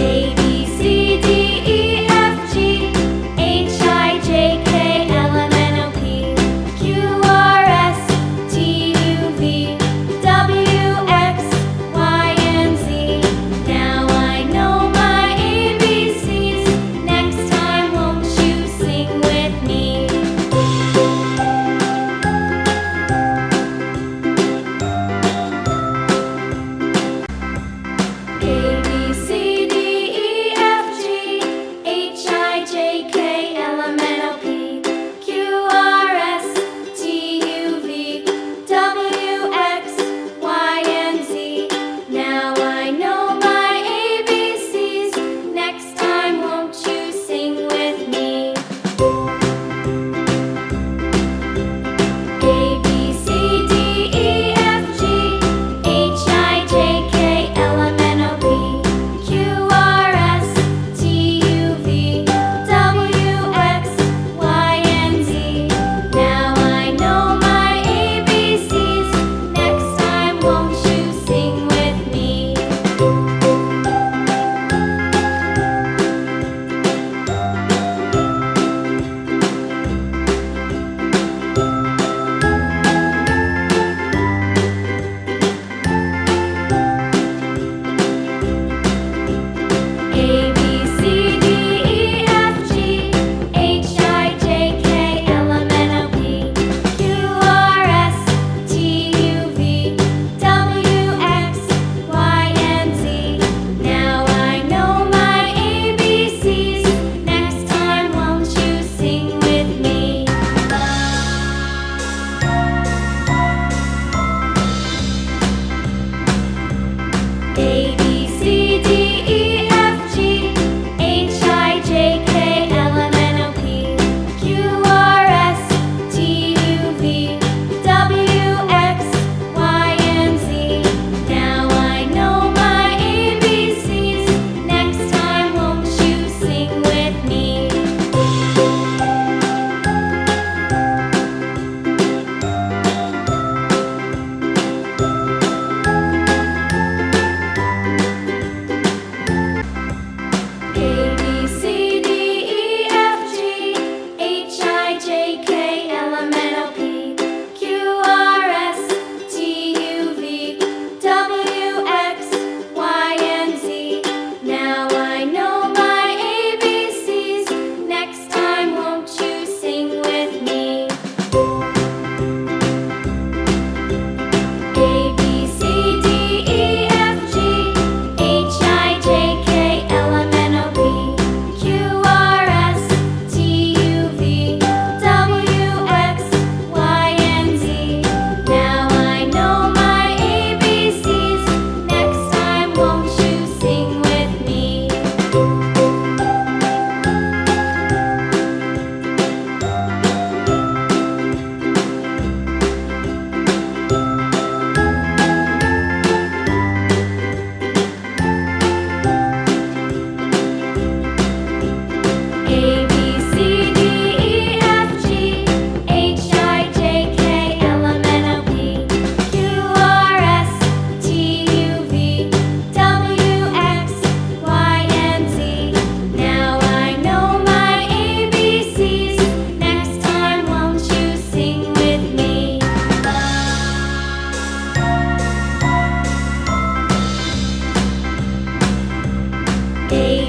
A, B, C, D, E, F, G, H, I, J, K, L, M, N, O, P, Q, R, S, T, U, V, W, X, Y, and Z. Now I know my ABCs. Next time, won't you sing with me? A, B, C, D, E, F, G, H, I, J, K, L, M, N, O, P, Q, R, S, T, U, V, W, X, Y, and Z. Now I know my ABCs. Next time, won't you sing with me? A, B, C, D, E, F, G, H, I, J, K, L, M, N, O, P, Q, R, S, T, U, V, W, X, Y, and Z. Now I know my ABCs. Next time, won't you sing with me? A, B, C, D, E, F, G, H, I, J, K, L, M, N, O, P, Q, R, S, T, U, V, W, X, Y, and Z. Now I know my ABCs. Next time, won't you sing with me? A, B, C, D, E, F, G, H, I, J, K, L, M, N, O, P, Q, R, S, T, U, V, W, X, Y, and Z. Now I know my ABCs. Next time, won't you sing with me? A, B, C, D, E, F, G, H, I, J, K, L, M, N, O, P, Q, R, S, T, U, V, W, X, Y, and Z. Now I know my ABCs. Next time, won't you sing with me? A, B, C, D, E, F, G, H, I, J, K, L, M, N, O, P, Q, R, S, T, U, V, W, X, Y, and Z. Now I know my ABCs. Next time, won't you sing with me? A, B, C, D, E, F, G, H, I, J, K, L, M, N, O, P, Q, R, S, T, U, V, W, X, Y, and Z. Now I know my ABCs. Next time, won't you sing with me? A,